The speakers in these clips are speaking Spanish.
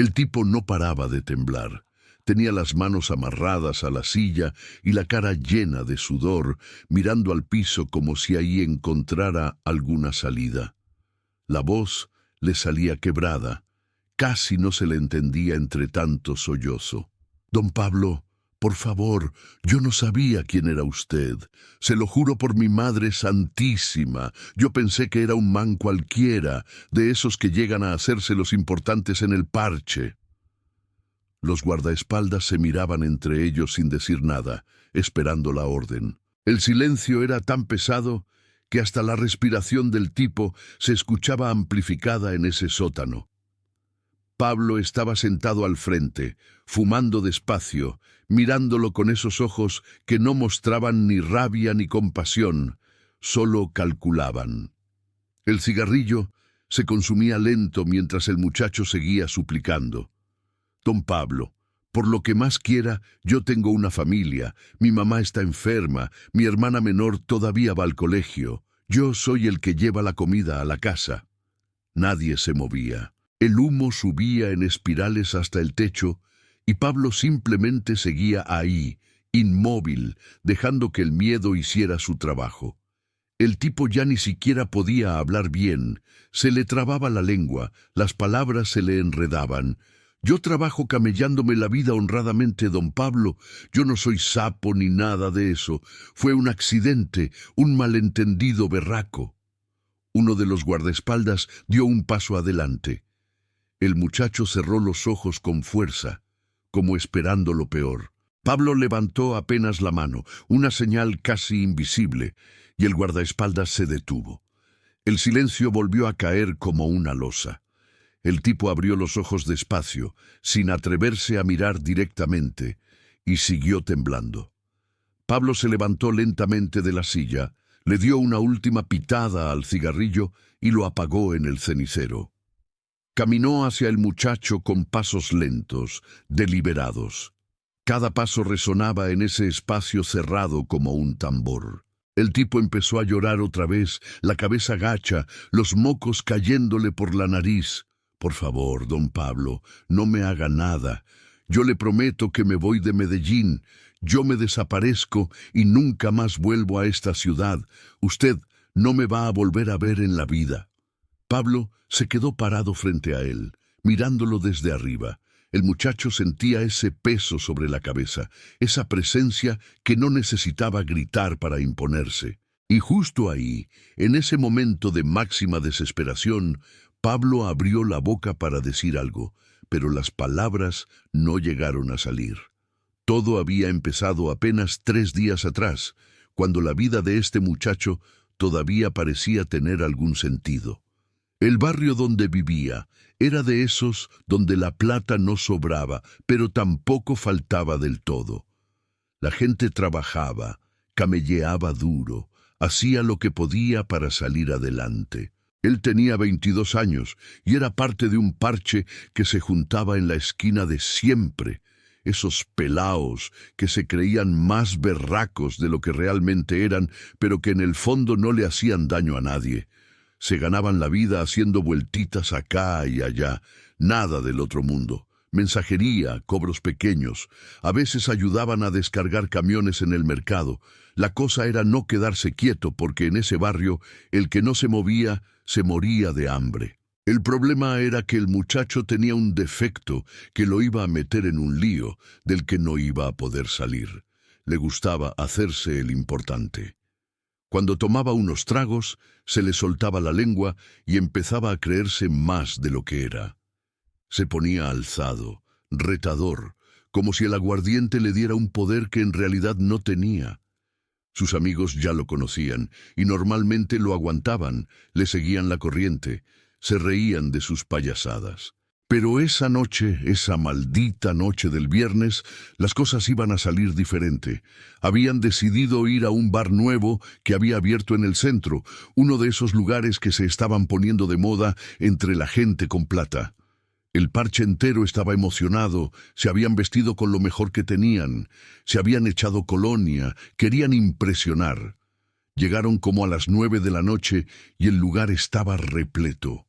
El tipo no paraba de temblar. Tenía las manos amarradas a la silla y la cara llena de sudor, mirando al piso como si ahí encontrara alguna salida. La voz le salía quebrada. Casi no se le entendía entre tanto sollozo. «Don Pablo, por favor, yo no sabía quién era usted. Se lo juro por mi Madre Santísima. Yo pensé que era un man cualquiera, de esos que llegan a hacerse los importantes en el parche». Los guardaespaldas se miraban entre ellos sin decir nada, esperando la orden. El silencio era tan pesado que hasta la respiración del tipo se escuchaba amplificada en ese sótano. Pablo estaba sentado al frente, fumando despacio, mirándolo con esos ojos que no mostraban ni rabia ni compasión, solo calculaban. El cigarrillo se consumía lento mientras el muchacho seguía suplicando. «Don Pablo, por lo que más quiera, yo tengo una familia, mi mamá está enferma, mi hermana menor todavía va al colegio, yo soy el que lleva la comida a la casa». Nadie se movía. El humo subía en espirales hasta el techo y Pablo simplemente seguía ahí, inmóvil, dejando que el miedo hiciera su trabajo. El tipo ya ni siquiera podía hablar bien, se le trababa la lengua, las palabras se le enredaban. «Yo trabajo camellándome la vida honradamente, don Pablo. Yo no soy sapo ni nada de eso. Fue un accidente, un malentendido berraco». Uno de los guardaespaldas dio un paso adelante. El muchacho cerró los ojos con fuerza, como esperando lo peor. Pablo levantó apenas la mano, una señal casi invisible, y el guardaespaldas se detuvo. El silencio volvió a caer como una losa. El tipo abrió los ojos despacio, sin atreverse a mirar directamente, y siguió temblando. Pablo se levantó lentamente de la silla, le dio una última pitada al cigarrillo y lo apagó en el cenicero. Caminó hacia el muchacho con pasos lentos, deliberados. Cada paso resonaba en ese espacio cerrado como un tambor. El tipo empezó a llorar otra vez, la cabeza gacha, los mocos cayéndole por la nariz. «Por favor, don Pablo, no me haga nada. Yo le prometo que me voy de Medellín. Yo me desaparezco y nunca más vuelvo a esta ciudad. Usted no me va a volver a ver en la vida». Pablo se quedó parado frente a él, mirándolo desde arriba. El muchacho sentía ese peso sobre la cabeza, esa presencia que no necesitaba gritar para imponerse. Y justo ahí, en ese momento de máxima desesperación, Pablo abrió la boca para decir algo, pero las palabras no llegaron a salir. Todo había empezado apenas 3 días atrás, cuando la vida de este muchacho todavía parecía tener algún sentido. El barrio donde vivía era de esos donde la plata no sobraba, pero tampoco faltaba del todo. La gente trabajaba, camelleaba duro, hacía lo que podía para salir adelante. Él tenía 22 años y era parte de un parche que se juntaba en la esquina de siempre. Esos pelaos que se creían más berracos de lo que realmente eran, pero que en el fondo no le hacían daño a nadie. Se ganaban la vida haciendo vueltitas acá y allá, nada del otro mundo. Mensajería, cobros pequeños. A veces ayudaban a descargar camiones en el mercado. La cosa era no quedarse quieto porque en ese barrio el que no se movía se moría de hambre. El problema era que el muchacho tenía un defecto que lo iba a meter en un lío del que no iba a poder salir. Le gustaba hacerse el importante. Cuando tomaba unos tragos, se le soltaba la lengua y empezaba a creerse más de lo que era. Se ponía alzado, retador, como si el aguardiente le diera un poder que en realidad no tenía. Sus amigos ya lo conocían y normalmente lo aguantaban, le seguían la corriente, se reían de sus payasadas. Pero esa noche, esa maldita noche del viernes, las cosas iban a salir diferente. Habían decidido ir a un bar nuevo que había abierto en el centro, uno de esos lugares que se estaban poniendo de moda entre la gente con plata. El parche entero estaba emocionado, se habían vestido con lo mejor que tenían, se habían echado colonia, querían impresionar. Llegaron como a las 9 de la noche y el lugar estaba repleto.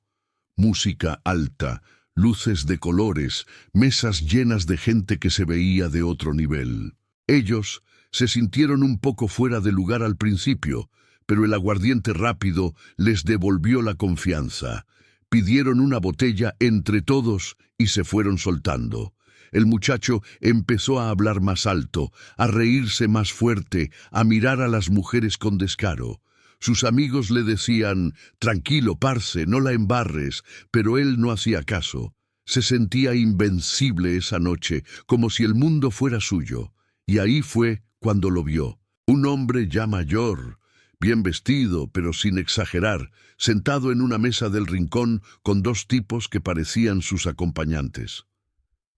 Música alta, luces de colores, mesas llenas de gente que se veía de otro nivel. Ellos se sintieron un poco fuera de lugar al principio, pero el aguardiente rápido les devolvió la confianza. Pidieron una botella entre todos y se fueron soltando. El muchacho empezó a hablar más alto, a reírse más fuerte, a mirar a las mujeres con descaro. Sus amigos le decían: «Tranquilo, parce, no la embarres», pero él no hacía caso. Se sentía invencible esa noche, como si el mundo fuera suyo. Y ahí fue cuando lo vio. Un hombre ya mayor, bien vestido, pero sin exagerar, sentado en una mesa del rincón con dos tipos que parecían sus acompañantes.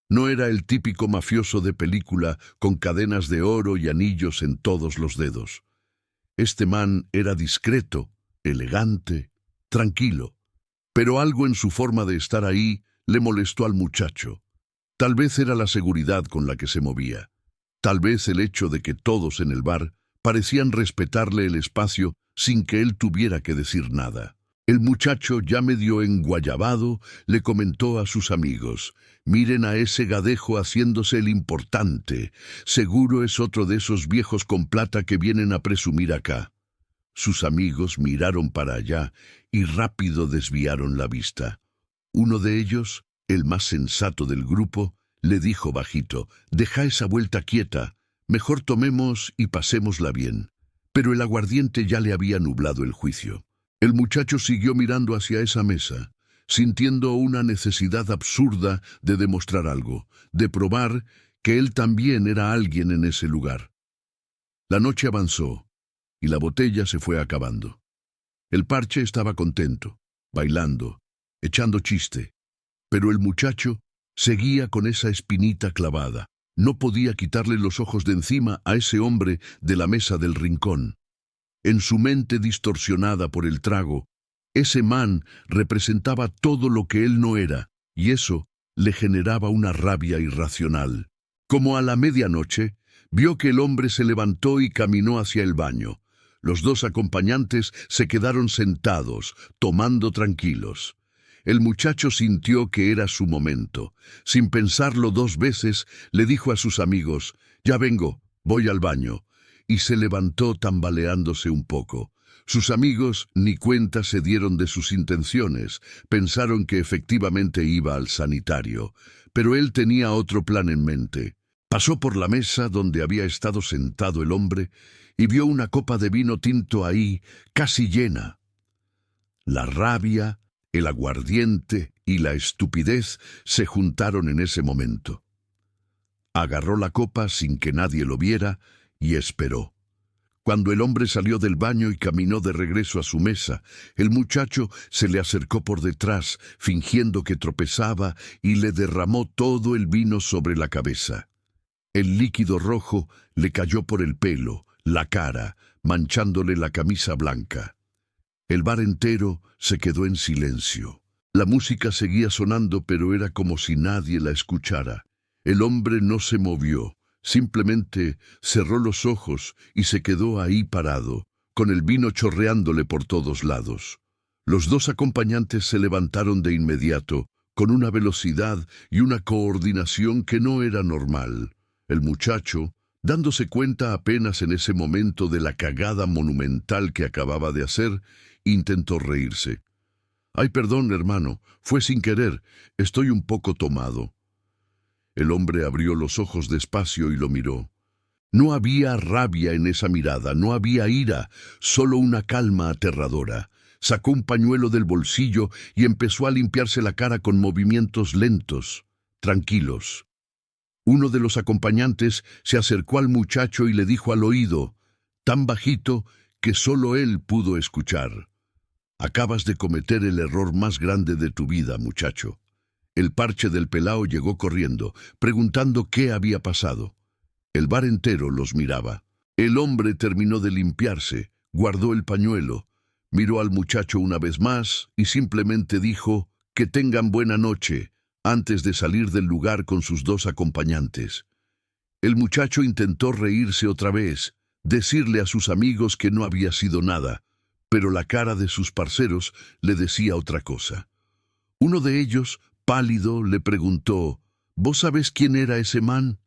No era el típico mafioso de película con cadenas de oro y anillos en todos los dedos. Este man era discreto, elegante, tranquilo, pero algo en su forma de estar ahí le molestó al muchacho. Tal vez era la seguridad con la que se movía. Tal vez el hecho de que todos en el bar parecían respetarle el espacio sin que él tuviera que decir nada. El muchacho, ya medio enguayabado, le comentó a sus amigos: «Miren a ese gadejo haciéndose el importante. Seguro es otro de esos viejos con plata que vienen a presumir acá». Sus amigos miraron para allá y rápido desviaron la vista. Uno de ellos, el más sensato del grupo, le dijo bajito: «Deja esa vuelta quieta. Mejor tomemos y pasémosla bien». Pero el aguardiente ya le había nublado el juicio. El muchacho siguió mirando hacia esa mesa, sintiendo una necesidad absurda de demostrar algo, de probar que él también era alguien en ese lugar. La noche avanzó y la botella se fue acabando. El parche estaba contento, bailando, echando chiste, pero el muchacho seguía con esa espinita clavada. No podía quitarle los ojos de encima a ese hombre de la mesa del rincón. En su mente distorsionada por el trago, ese man representaba todo lo que él no era, y eso le generaba una rabia irracional. Como a la medianoche, vio que el hombre se levantó y caminó hacia el baño. Los dos acompañantes se quedaron sentados, tomando tranquilos. El muchacho sintió que era su momento. Sin pensarlo dos veces, le dijo a sus amigos: «Ya vengo, voy al baño», y se levantó tambaleándose un poco. Sus amigos ni cuenta se dieron de sus intenciones, pensaron que efectivamente iba al sanitario, pero él tenía otro plan en mente. Pasó por la mesa donde había estado sentado el hombre y vio una copa de vino tinto ahí, casi llena. La rabia, el aguardiente y la estupidez se juntaron en ese momento. Agarró la copa sin que nadie lo viera y esperó. Cuando el hombre salió del baño y caminó de regreso a su mesa, el muchacho se le acercó por detrás, fingiendo que tropezaba, y le derramó todo el vino sobre la cabeza. El líquido rojo le cayó por el pelo, la cara, manchándole la camisa blanca. El bar entero se quedó en silencio. La música seguía sonando, pero era como si nadie la escuchara. El hombre no se movió. Simplemente cerró los ojos y se quedó ahí parado, con el vino chorreándole por todos lados. Los dos acompañantes se levantaron de inmediato, con una velocidad y una coordinación que no era normal. El muchacho, dándose cuenta apenas en ese momento de la cagada monumental que acababa de hacer, intentó reírse. «Ay, perdón, hermano, fue sin querer, estoy un poco tomado». El hombre abrió los ojos despacio y lo miró. No había rabia en esa mirada, no había ira, solo una calma aterradora. Sacó un pañuelo del bolsillo y empezó a limpiarse la cara con movimientos lentos, tranquilos. Uno de los acompañantes se acercó al muchacho y le dijo al oído, tan bajito que solo él pudo escuchar: «Acabas de cometer el error más grande de tu vida, muchacho». El parche del pelao llegó corriendo, preguntando qué había pasado. El bar entero los miraba. El hombre terminó de limpiarse, guardó el pañuelo, miró al muchacho una vez más y simplemente dijo: «Que tengan buena noche», antes de salir del lugar con sus dos acompañantes. El muchacho intentó reírse otra vez, decirle a sus amigos que no había sido nada, pero la cara de sus parceros le decía otra cosa. Uno de ellos Pálido, le preguntó, «¿Vos sabés quién era ese man?»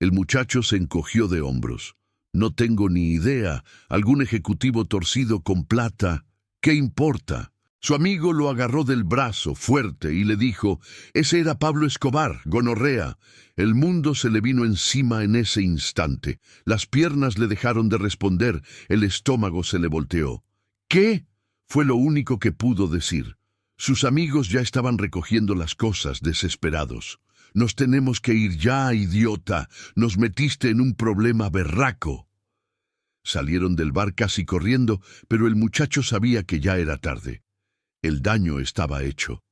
El muchacho se encogió de hombros. «No tengo ni idea. Algún ejecutivo torcido con plata. ¿Qué importa?» Su amigo lo agarró del brazo fuerte y le dijo, «Ese era Pablo Escobar, gonorrea». El mundo se le vino encima en ese instante. Las piernas le dejaron de responder, el estómago se le volteó. «¿Qué?», fue lo único que pudo decir. Sus amigos ya estaban recogiendo las cosas, desesperados. «Nos tenemos que ir ya, idiota. Nos metiste en un problema berraco». Salieron del bar casi corriendo, pero el muchacho sabía que ya era tarde. El daño estaba hecho.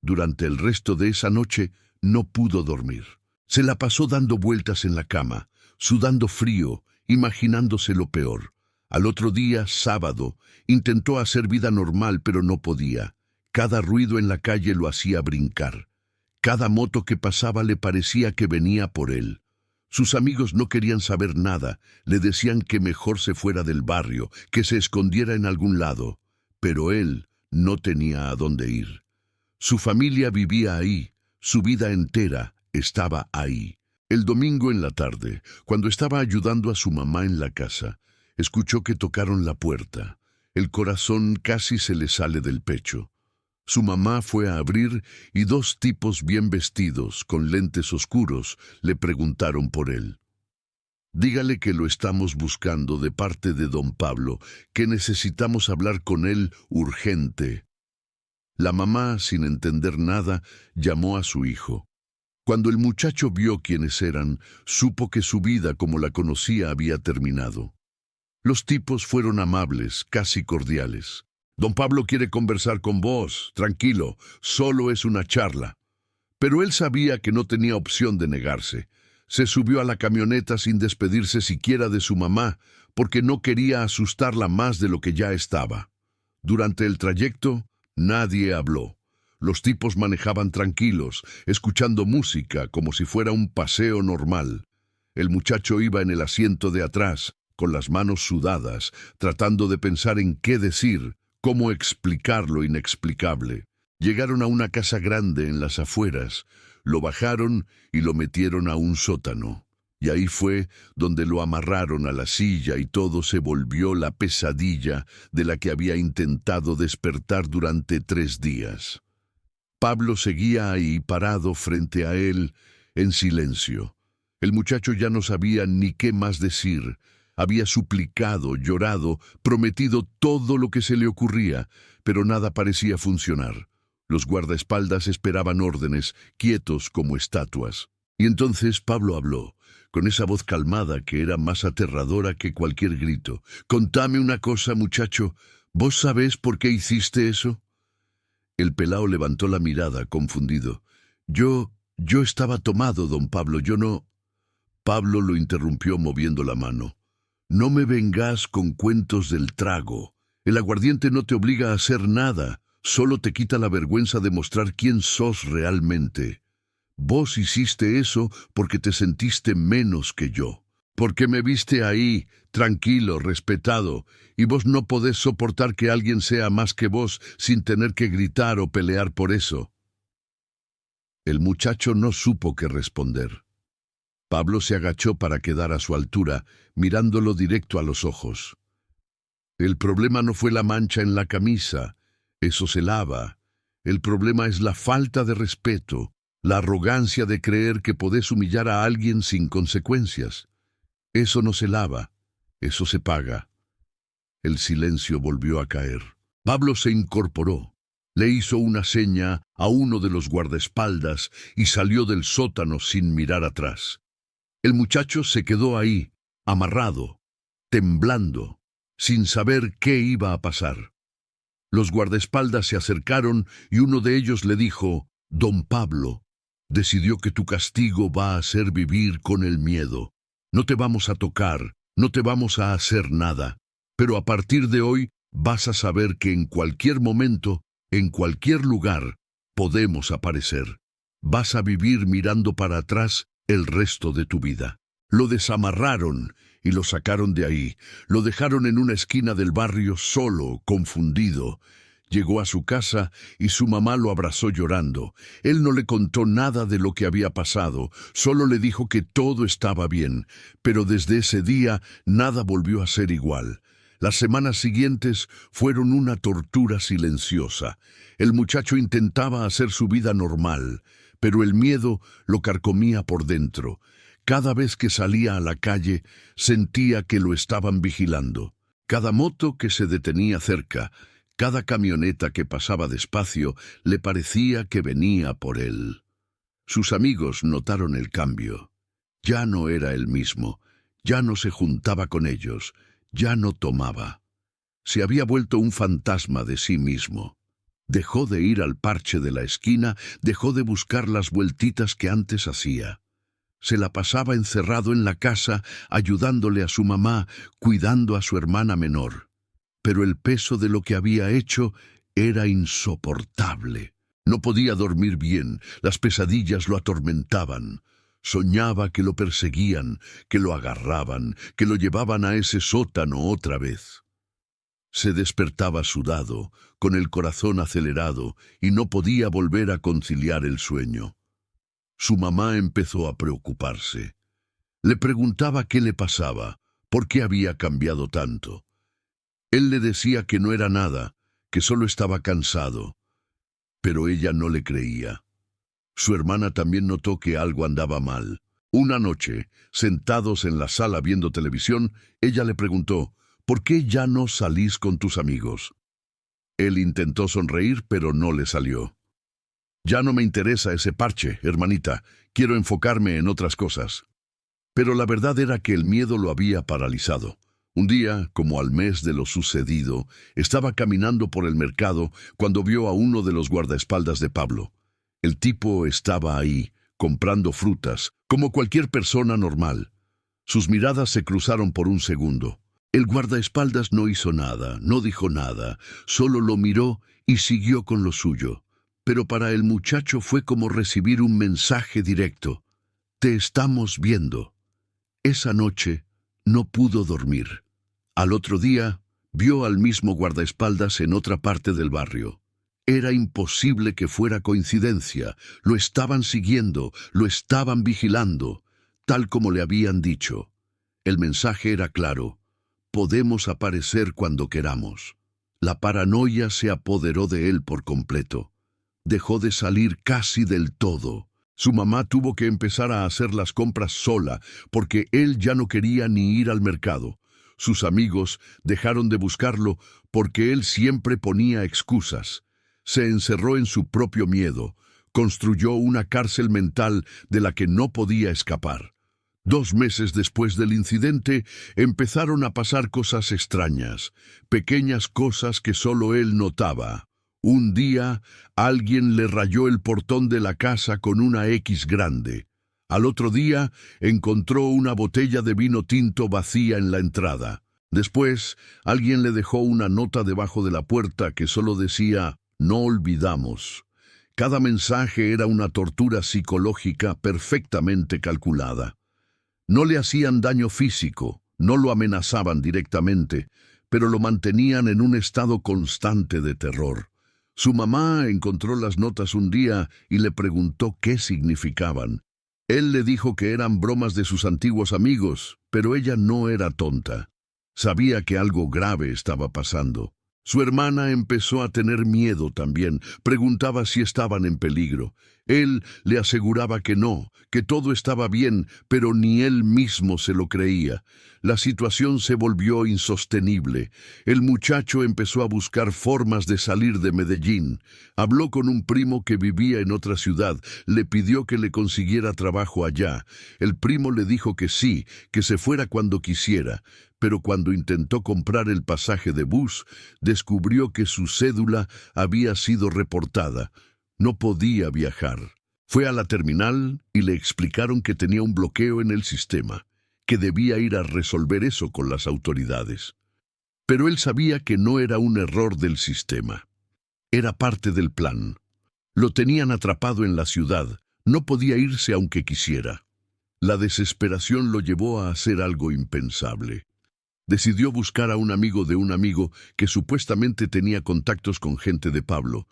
Durante el resto de esa noche no pudo dormir. Se la pasó dando vueltas en la cama, sudando frío, imaginándose lo peor. Al otro día, sábado, intentó hacer vida normal, pero no podía. Cada ruido en la calle lo hacía brincar. Cada moto que pasaba le parecía que venía por él. Sus amigos no querían saber nada, le decían que mejor se fuera del barrio, que se escondiera en algún lado. Pero él no tenía a dónde ir. Su familia vivía ahí, su vida entera estaba ahí. El domingo en la tarde, cuando estaba ayudando a su mamá en la casa, escuchó que tocaron la puerta. El corazón casi se le sale del pecho. Su mamá fue a abrir y dos tipos bien vestidos, con lentes oscuros, le preguntaron por él. «Dígale que lo estamos buscando de parte de don Pablo, que necesitamos hablar con él urgente». La mamá, sin entender nada, llamó a su hijo. Cuando el muchacho vio quiénes eran, supo que su vida como la conocía había terminado. Los tipos fueron amables, casi cordiales. «Don Pablo quiere conversar con vos, tranquilo, solo es una charla». Pero él sabía que no tenía opción de negarse. Se subió a la camioneta sin despedirse siquiera de su mamá, porque no quería asustarla más de lo que ya estaba. Durante el trayecto, nadie habló. Los tipos manejaban tranquilos, escuchando música como si fuera un paseo normal. El muchacho iba en el asiento de atrás, con las manos sudadas, tratando de pensar en qué decir, cómo explicar lo inexplicable. Llegaron a una casa grande en las afueras, lo bajaron y lo metieron a un sótano. Y ahí fue donde lo amarraron a la silla y todo se volvió la pesadilla de la que había intentado despertar durante 3 días. Pablo seguía ahí parado frente a él, en silencio. El muchacho ya no sabía ni qué más decir. Había suplicado, llorado, prometido todo lo que se le ocurría, pero nada parecía funcionar. Los guardaespaldas esperaban órdenes, quietos como estatuas. Y entonces Pablo habló, con esa voz calmada que era más aterradora que cualquier grito. «Contame una cosa, muchacho. ¿Vos sabés por qué hiciste eso?» El pelao levantó la mirada, confundido. Yo estaba tomado, don Pablo, yo no...» Pablo lo interrumpió moviendo la mano. «No me vengas con cuentos del trago. El aguardiente no te obliga a hacer nada. Solo te quita la vergüenza de mostrar quién sos realmente. Vos hiciste eso porque te sentiste menos que yo. Porque me viste ahí, tranquilo, respetado, y vos no podés soportar que alguien sea más que vos sin tener que gritar o pelear por eso». El muchacho no supo qué responder. Pablo se agachó para quedar a su altura, mirándolo directo a los ojos. «El problema no fue la mancha en la camisa. Eso se lava. El problema es la falta de respeto, la arrogancia de creer que podés humillar a alguien sin consecuencias. Eso no se lava, eso se paga». El silencio volvió a caer. Pablo se incorporó, le hizo una seña a uno de los guardaespaldas y salió del sótano sin mirar atrás. El muchacho se quedó ahí, amarrado, temblando, sin saber qué iba a pasar. Los guardaespaldas se acercaron y uno de ellos le dijo: «Don Pablo decidió que tu castigo va a ser vivir con el miedo. No te vamos a tocar, no te vamos a hacer nada, pero a partir de hoy vas a saber que en cualquier momento, en cualquier lugar, podemos aparecer. Vas a vivir mirando para atrás el resto de tu vida». Lo desamarraron y lo sacaron de ahí. Lo dejaron en una esquina del barrio solo, confundido. Llegó a su casa y su mamá lo abrazó llorando. Él no le contó nada de lo que había pasado, solo le dijo que todo estaba bien, pero desde ese día nada volvió a ser igual. Las semanas siguientes fueron una tortura silenciosa. El muchacho intentaba hacer su vida normal, pero el miedo lo carcomía por dentro. Cada vez que salía a la calle, sentía que lo estaban vigilando. Cada moto que se detenía cerca, cada camioneta que pasaba despacio, le parecía que venía por él. Sus amigos notaron el cambio. Ya no era el mismo, ya no se juntaba con ellos, ya no tomaba. Se había vuelto un fantasma de sí mismo. Dejó de ir al parche de la esquina, dejó de buscar las vueltitas que antes hacía. Se la pasaba encerrado en la casa, ayudándole a su mamá, cuidando a su hermana menor. Pero el peso de lo que había hecho era insoportable. No podía dormir bien, las pesadillas lo atormentaban. Soñaba que lo perseguían, que lo agarraban, que lo llevaban a ese sótano otra vez. Se despertaba sudado, con el corazón acelerado, y no podía volver a conciliar el sueño. Su mamá empezó a preocuparse. Le preguntaba qué le pasaba, por qué había cambiado tanto. Él le decía que no era nada, que solo estaba cansado. Pero ella no le creía. Su hermana también notó que algo andaba mal. Una noche, sentados en la sala viendo televisión, ella le preguntó, ¿por qué ya no salís con tus amigos? Él intentó sonreír, pero no le salió. Ya no me interesa ese parche, hermanita. Quiero enfocarme en otras cosas. Pero la verdad era que el miedo lo había paralizado. Un día, como al mes de lo sucedido, estaba caminando por el mercado cuando vio a uno de los guardaespaldas de Pablo. El tipo estaba ahí, comprando frutas, como cualquier persona normal. Sus miradas se cruzaron por un segundo. El guardaespaldas no hizo nada, no dijo nada, solo lo miró y siguió con lo suyo. Pero para el muchacho fue como recibir un mensaje directo. Te estamos viendo. Esa noche no pudo dormir. Al otro día, vio al mismo guardaespaldas en otra parte del barrio. Era imposible que fuera coincidencia. Lo estaban siguiendo, lo estaban vigilando, tal como le habían dicho. El mensaje era claro. Podemos aparecer cuando queramos. La paranoia se apoderó de él por completo. Dejó de salir casi del todo. Su mamá tuvo que empezar a hacer las compras sola, porque él ya no quería ni ir al mercado. Sus amigos dejaron de buscarlo porque él siempre ponía excusas. Se encerró en su propio miedo, construyó una cárcel mental de la que no podía escapar. 2 meses después del incidente, empezaron a pasar cosas extrañas, pequeñas cosas que solo él notaba. Un día, alguien le rayó el portón de la casa con una X grande. Al otro día, encontró una botella de vino tinto vacía en la entrada. Después, alguien le dejó una nota debajo de la puerta que solo decía, no olvidamos. Cada mensaje era una tortura psicológica perfectamente calculada. No le hacían daño físico, no lo amenazaban directamente, pero lo mantenían en un estado constante de terror. Su mamá encontró las notas un día y le preguntó qué significaban. Él le dijo que eran bromas de sus antiguos amigos, pero ella no era tonta. Sabía que algo grave estaba pasando. Su hermana empezó a tener miedo también, preguntaba si estaban en peligro. Él le aseguraba que no, que todo estaba bien, pero ni él mismo se lo creía. La situación se volvió insostenible. El muchacho empezó a buscar formas de salir de Medellín. Habló con un primo que vivía en otra ciudad, le pidió que le consiguiera trabajo allá. El primo le dijo que sí, que se fuera cuando quisiera. Pero cuando intentó comprar el pasaje de bus, descubrió que su cédula había sido reportada. No podía viajar. Fue a la terminal y le explicaron que tenía un bloqueo en el sistema, que debía ir a resolver eso con las autoridades. Pero él sabía que no era un error del sistema. Era parte del plan. Lo tenían atrapado en la ciudad. No podía irse aunque quisiera. La desesperación lo llevó a hacer algo impensable. Decidió buscar a un amigo de un amigo que supuestamente tenía contactos con gente de Pablo,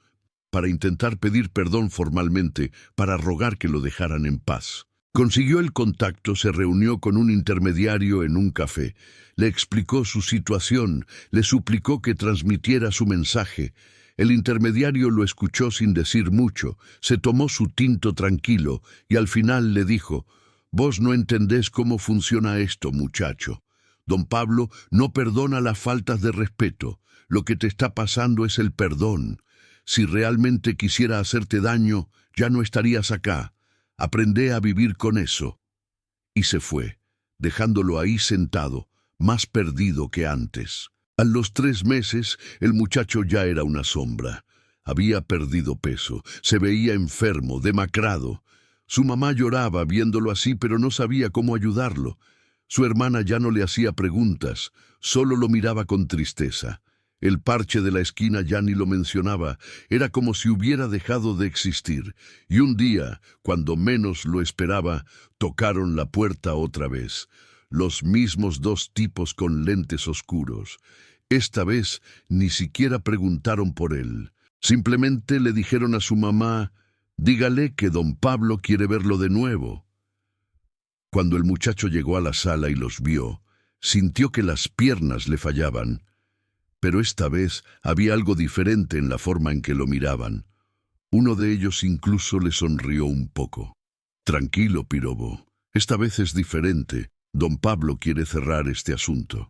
para intentar pedir perdón formalmente, para rogar que lo dejaran en paz. Consiguió el contacto, se reunió con un intermediario en un café, le explicó su situación, le suplicó que transmitiera su mensaje. El intermediario lo escuchó sin decir mucho, se tomó su tinto tranquilo y al final le dijo: «Vos no entendés cómo funciona esto, muchacho. Don Pablo no perdona las faltas de respeto. Lo que te está pasando es el perdón. Si realmente quisiera hacerte daño, ya no estarías acá. Aprendé a vivir con eso». Y se fue, dejándolo ahí sentado, más perdido que antes. A los 3 meses, el muchacho ya era una sombra. Había perdido peso, se veía enfermo, demacrado. Su mamá lloraba viéndolo así, pero no sabía cómo ayudarlo. Su hermana ya no le hacía preguntas, solo lo miraba con tristeza. El parche de la esquina ya ni lo mencionaba, era como si hubiera dejado de existir. Y un día, cuando menos lo esperaba, tocaron la puerta otra vez. Los mismos 2 tipos con lentes oscuros. Esta vez ni siquiera preguntaron por él. Simplemente le dijeron a su mamá: «Dígale que don Pablo quiere verlo de nuevo». Cuando el muchacho llegó a la sala y los vio, sintió que las piernas le fallaban. Pero esta vez había algo diferente en la forma en que lo miraban. Uno de ellos incluso le sonrió un poco. «Tranquilo, Pirobo. Esta vez es diferente. Don Pablo quiere cerrar este asunto».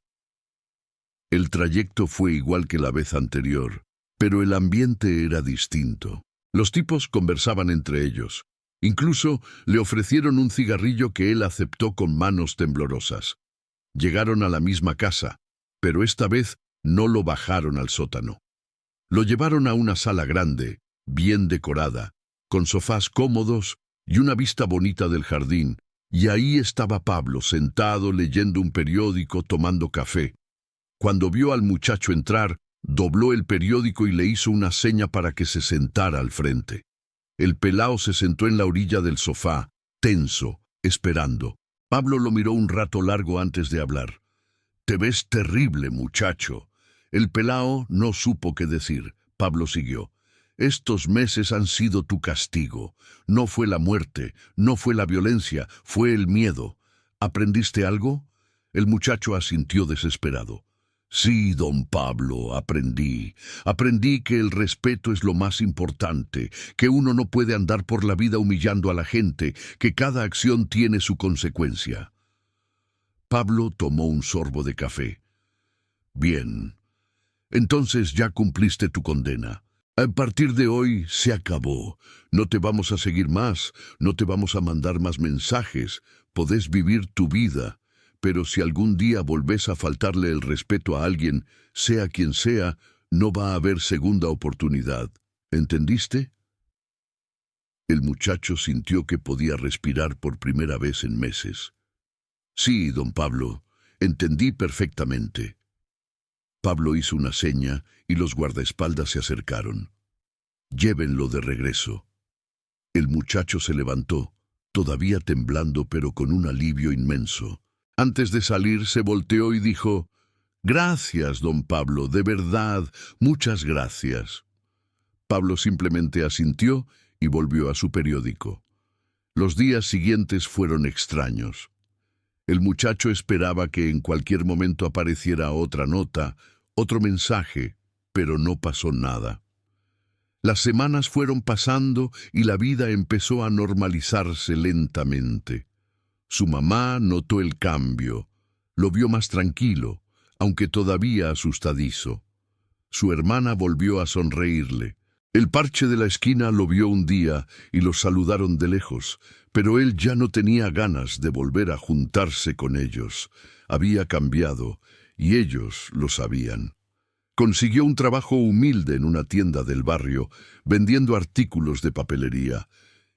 El trayecto fue igual que la vez anterior, pero el ambiente era distinto. Los tipos conversaban entre ellos. Incluso le ofrecieron un cigarrillo que él aceptó con manos temblorosas. Llegaron a la misma casa, pero esta vez no lo bajaron al sótano. Lo llevaron a una sala grande, bien decorada, con sofás cómodos y una vista bonita del jardín, y ahí estaba Pablo sentado leyendo un periódico, tomando café. Cuando vio al muchacho entrar, dobló el periódico y le hizo una seña para que se sentara al frente. El pelao se sentó en la orilla del sofá, tenso, esperando. Pablo lo miró un rato largo antes de hablar. «Te ves terrible, muchacho». El pelao no supo qué decir. Pablo siguió: «Estos meses han sido tu castigo. No fue la muerte, no fue la violencia, fue el miedo. ¿Aprendiste algo?» El muchacho asintió desesperado. «Sí, don Pablo, aprendí. Aprendí que el respeto es lo más importante, que uno no puede andar por la vida humillando a la gente, que cada acción tiene su consecuencia». Pablo tomó un sorbo de café. «Bien. Entonces ya cumpliste tu condena. A partir de hoy se acabó. No te vamos a seguir más, no te vamos a mandar más mensajes. Podés vivir tu vida. Pero si algún día volvés a faltarle el respeto a alguien, sea quien sea, no va a haber segunda oportunidad. ¿Entendiste?» El muchacho sintió que podía respirar por primera vez en meses. «Sí, don Pablo, entendí perfectamente». Pablo hizo una seña y los guardaespaldas se acercaron. «Llévenlo de regreso». El muchacho se levantó, todavía temblando pero con un alivio inmenso. Antes de salir se volteó y dijo: «Gracias, don Pablo, de verdad, muchas gracias». Pablo simplemente asintió y volvió a su periódico. Los días siguientes fueron extraños. El muchacho esperaba que en cualquier momento apareciera otra nota, otro mensaje, pero no pasó nada. Las semanas fueron pasando y la vida empezó a normalizarse lentamente. Su mamá notó el cambio, lo vio más tranquilo, aunque todavía asustadizo. Su hermana volvió a sonreírle. El parche de la esquina lo vio un día y los saludaron de lejos, pero él ya no tenía ganas de volver a juntarse con ellos. Había cambiado, y ellos lo sabían. Consiguió un trabajo humilde en una tienda del barrio, vendiendo artículos de papelería.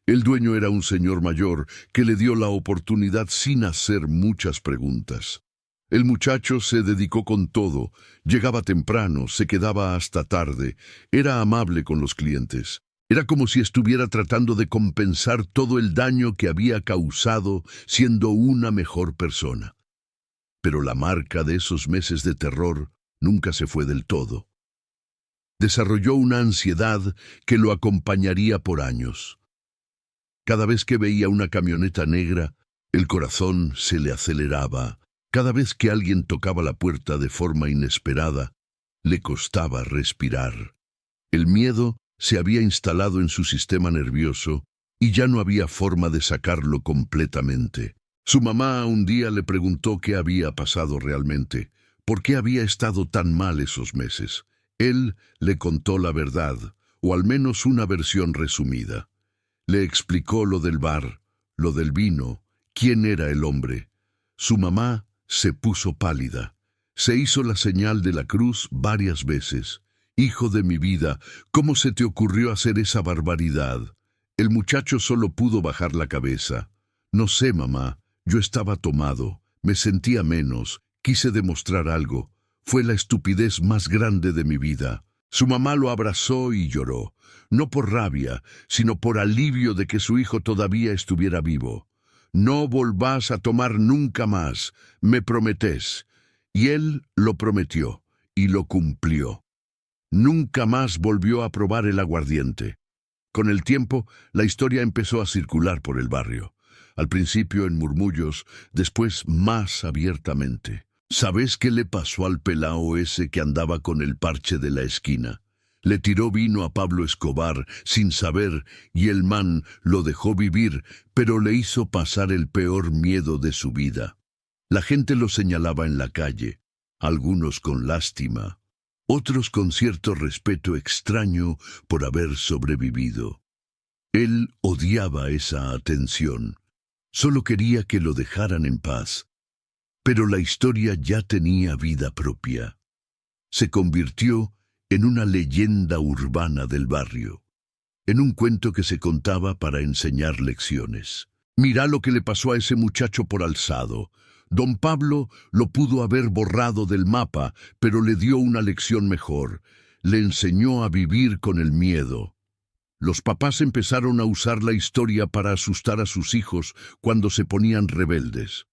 El dueño era un señor mayor que le dio la oportunidad sin hacer muchas preguntas. El muchacho se dedicó con todo, llegaba temprano, se quedaba hasta tarde, era amable con los clientes. Era como si estuviera tratando de compensar todo el daño que había causado siendo una mejor persona. pero la marca de esos meses de terror nunca se fue del todo. Desarrolló una ansiedad que lo acompañaría por años. Cada vez que veía una camioneta negra, el corazón se le aceleraba. Cada vez que alguien tocaba la puerta de forma inesperada, le costaba respirar. El miedo se había instalado en su sistema nervioso y ya no había forma de sacarlo completamente. Su mamá un día le preguntó qué había pasado realmente, por qué había estado tan mal esos meses. Él le contó la verdad, o al menos una versión resumida. Le explicó lo del bar, lo del vino, quién era el hombre. Su mamá se puso pálida. Se hizo la señal de la cruz varias veces. «Hijo de mi vida, ¿cómo se te ocurrió hacer esa barbaridad?» El muchacho solo pudo bajar la cabeza. «No sé, mamá, yo estaba tomado, me sentía menos, quise demostrar algo. Fue la estupidez más grande de mi vida». Su mamá lo abrazó y lloró, no por rabia, sino por alivio de que su hijo todavía estuviera vivo. «No volvás a tomar nunca más, me prometés». Y él lo prometió, y lo cumplió. Nunca más volvió a probar el aguardiente. Con el tiempo, la historia empezó a circular por el barrio. Al principio en murmullos, después más abiertamente. «¿Sabes qué le pasó al pelao ese que andaba con el parche de la esquina? Le tiró vino a Pablo Escobar sin saber y el man lo dejó vivir, pero le hizo pasar el peor miedo de su vida». La gente lo señalaba en la calle, algunos con lástima, otros con cierto respeto extraño por haber sobrevivido. Él odiaba esa atención. Solo quería que lo dejaran en paz. Pero la historia ya tenía vida propia. Se convirtió en una leyenda urbana del barrio, en un cuento que se contaba para enseñar lecciones. «Mirá lo que le pasó a ese muchacho por alzado. Don Pablo lo pudo haber borrado del mapa, pero le dio una lección mejor. Le enseñó a vivir con el miedo». Los papás empezaron a usar la historia para asustar a sus hijos cuando se ponían rebeldes.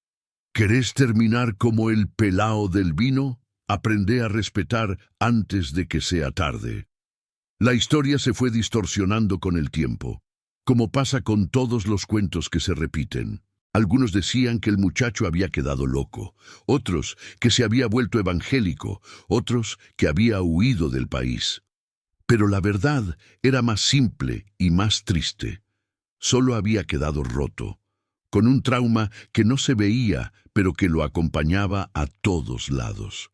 «¿Querés terminar como el pelao del vino? Aprende a respetar antes de que sea tarde». La historia se fue distorsionando con el tiempo, como pasa con todos los cuentos que se repiten. Algunos decían que el muchacho había quedado loco, otros que se había vuelto evangélico, otros que había huido del país. Pero la verdad era más simple y más triste. Solo había quedado roto, con un trauma que no se veía, pero que lo acompañaba a todos lados.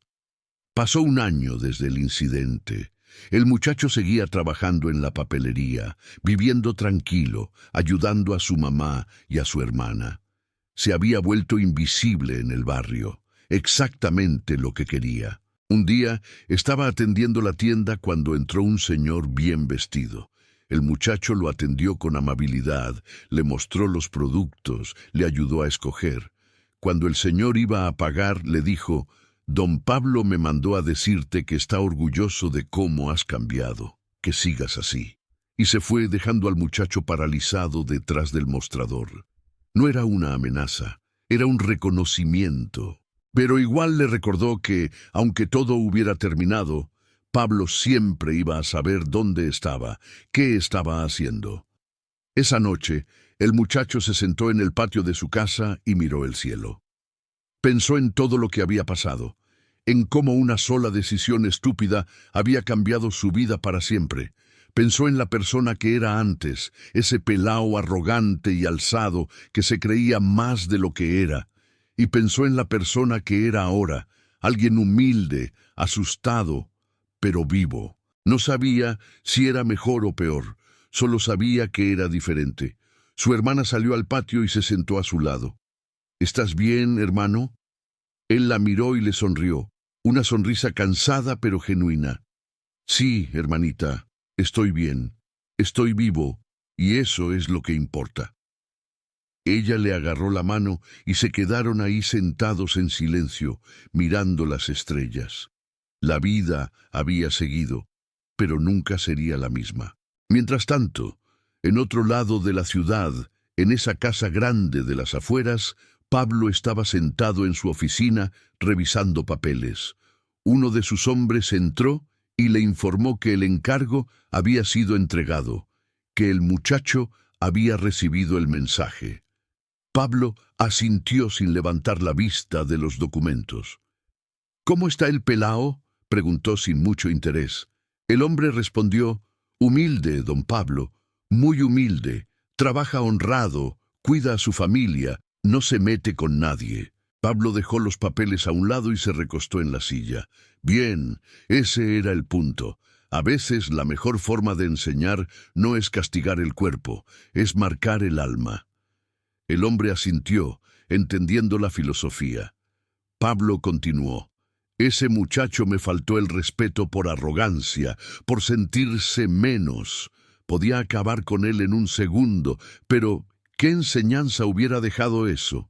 Pasó un año desde el incidente. El muchacho seguía trabajando en la papelería, viviendo tranquilo, ayudando a su mamá y a su hermana. Se había vuelto invisible en el barrio, exactamente lo que quería. Un día estaba atendiendo la tienda cuando entró un señor bien vestido. El muchacho lo atendió con amabilidad, le mostró los productos, le ayudó a escoger. Cuando el señor iba a pagar, le dijo: «Don Pablo me mandó a decirte que está orgulloso de cómo has cambiado, que sigas así». Y se fue dejando al muchacho paralizado detrás del mostrador. No era una amenaza, era un reconocimiento. Pero igual le recordó que, aunque todo hubiera terminado, Pablo siempre iba a saber dónde estaba, qué estaba haciendo. Esa noche, el muchacho se sentó en el patio de su casa y miró el cielo. Pensó en todo lo que había pasado, en cómo una sola decisión estúpida había cambiado su vida para siempre. Pensó en la persona que era antes, ese pelao arrogante y alzado que se creía más de lo que era. Y pensó en la persona que era ahora, alguien humilde, asustado, pero vivo. No sabía si era mejor o peor, solo sabía que era diferente. Su hermana salió al patio y se sentó a su lado. «¿Estás bien, hermano?» Él la miró y le sonrió, una sonrisa cansada pero genuina. «Sí, hermanita, estoy bien, estoy vivo, y eso es lo que importa». Ella le agarró la mano y se quedaron ahí sentados en silencio, mirando las estrellas. La vida había seguido, pero nunca sería la misma. Mientras tanto, en otro lado de la ciudad, en esa casa grande de las afueras, Pablo estaba sentado en su oficina revisando papeles. Uno de sus hombres entró y le informó que el encargo había sido entregado, que el muchacho había recibido el mensaje. Pablo asintió sin levantar la vista de los documentos. «¿Cómo está el pelao?», preguntó sin mucho interés. El hombre respondió: «Humilde, don Pablo, muy humilde, trabaja honrado, cuida a su familia, no se mete con nadie». Pablo dejó los papeles a un lado y se recostó en la silla. Bien, ese era el punto. A veces la mejor forma de enseñar no es castigar el cuerpo, es marcar el alma. El hombre asintió, entendiendo la filosofía. Pablo continuó: «Ese muchacho me faltó el respeto por arrogancia, por sentirse menos. Podía acabar con él en un segundo, pero ¿qué enseñanza hubiera dejado eso?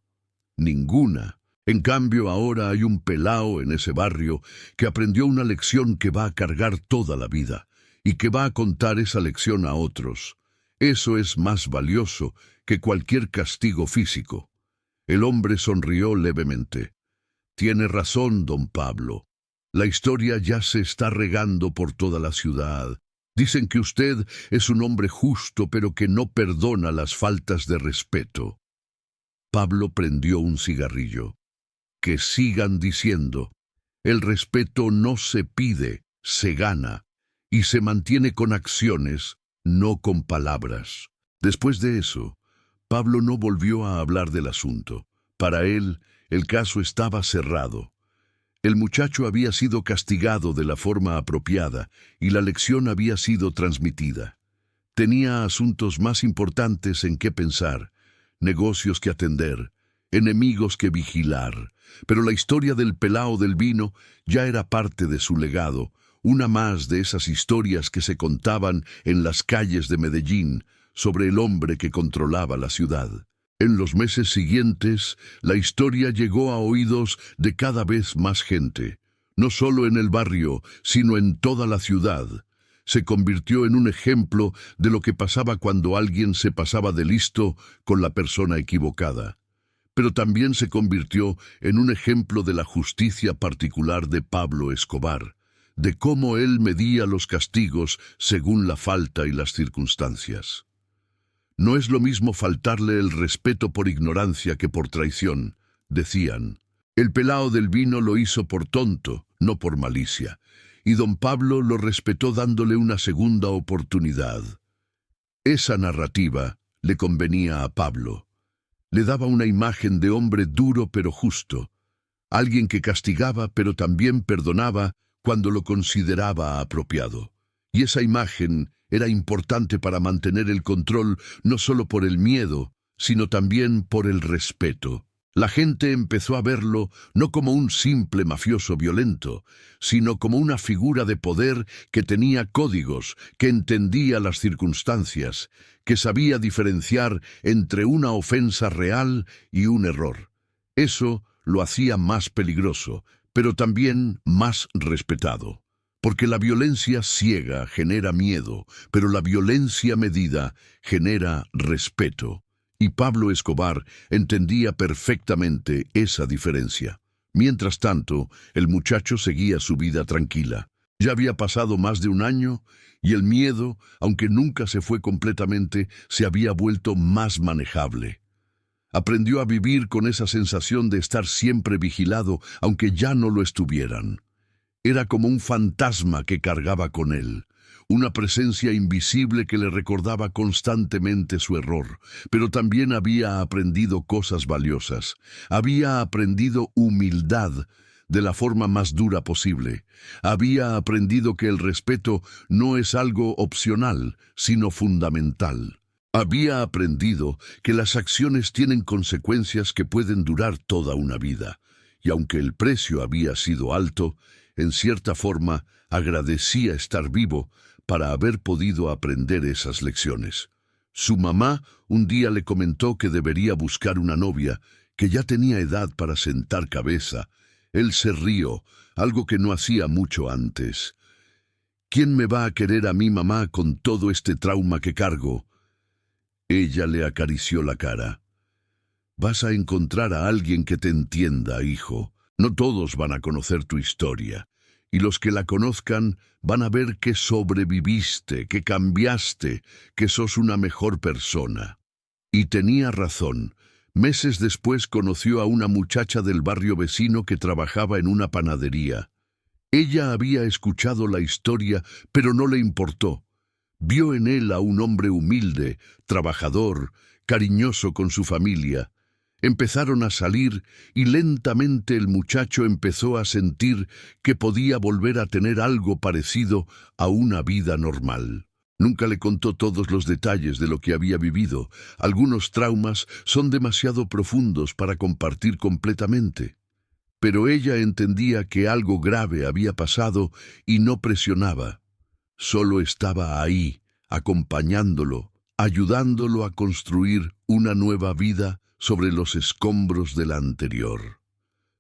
Ninguna. En cambio, ahora hay un pelao en ese barrio que aprendió una lección que va a cargar toda la vida y que va a contar esa lección a otros. Eso es más valioso que cualquier castigo físico». El hombre sonrió levemente. «Tiene razón, don Pablo. La historia ya se está regando por toda la ciudad. Dicen que usted es un hombre justo, pero que no perdona las faltas de respeto». Pablo prendió un cigarrillo. «Que sigan diciendo. El respeto no se pide, se gana, y se mantiene con acciones, no con palabras». Después de eso, Pablo no volvió a hablar del asunto. Para él, el caso estaba cerrado. El muchacho había sido castigado de la forma apropiada y la lección había sido transmitida. Tenía asuntos más importantes en que pensar, negocios que atender, enemigos que vigilar, pero la historia del pelao del vino ya era parte de su legado, una más de esas historias que se contaban en las calles de Medellín sobre el hombre que controlaba la ciudad. En los meses siguientes, la historia llegó a oídos de cada vez más gente. No solo en el barrio, sino en toda la ciudad. Se convirtió en un ejemplo de lo que pasaba cuando alguien se pasaba de listo con la persona equivocada. Pero también se convirtió en un ejemplo de la justicia particular de Pablo Escobar, de cómo él medía los castigos según la falta y las circunstancias. «No es lo mismo faltarle el respeto por ignorancia que por traición», decían. El pelao del vino lo hizo por tonto, no por malicia, y don Pablo lo respetó dándole una segunda oportunidad. Esa narrativa le convenía a Pablo. Le daba una imagen de hombre duro pero justo, alguien que castigaba pero también perdonaba cuando lo consideraba apropiado. Y esa imagen era importante para mantener el control no solo por el miedo, sino también por el respeto. La gente empezó a verlo no como un simple mafioso violento, sino como una figura de poder que tenía códigos, que entendía las circunstancias, que sabía diferenciar entre una ofensa real y un error. Eso lo hacía más peligroso, pero también más respetado. Porque la violencia ciega genera miedo, pero la violencia medida genera respeto. Y Pablo Escobar entendía perfectamente esa diferencia. Mientras tanto, el muchacho seguía su vida tranquila. Ya había pasado más de un año y el miedo, aunque nunca se fue completamente, se había vuelto más manejable. Aprendió a vivir con esa sensación de estar siempre vigilado, aunque ya no lo estuvieran. Era como un fantasma que cargaba con él, una presencia invisible que le recordaba constantemente su error, pero también había aprendido cosas valiosas. Había aprendido humildad de la forma más dura posible. Había aprendido que el respeto no es algo opcional, sino fundamental. Había aprendido que las acciones tienen consecuencias que pueden durar toda una vida, y aunque el precio había sido alto, en cierta forma, agradecía estar vivo para haber podido aprender esas lecciones. Su mamá un día le comentó que debería buscar una novia, que ya tenía edad para sentar cabeza. Él se rió, algo que no hacía mucho antes. «¿Quién me va a querer a mi mamá con todo este trauma que cargo?». Ella le acarició la cara. Vas a encontrar a alguien que te entienda, hijo. No todos van a conocer tu historia, y los que la conozcan van a ver que sobreviviste, que cambiaste, que sos una mejor persona. Y tenía razón. Meses después conoció a una muchacha del barrio vecino que trabajaba en una panadería. Ella había escuchado la historia, pero no le importó. Vio en él a un hombre humilde, trabajador, cariñoso con su familia. Empezaron a salir y lentamente el muchacho empezó a sentir que podía volver a tener algo parecido a una vida normal. Nunca le contó todos los detalles de lo que había vivido. Algunos traumas son demasiado profundos para compartir completamente. Pero ella entendía que algo grave había pasado y no presionaba. Solo estaba ahí, acompañándolo, ayudándolo a construir una nueva vida sobre los escombros de la anterior.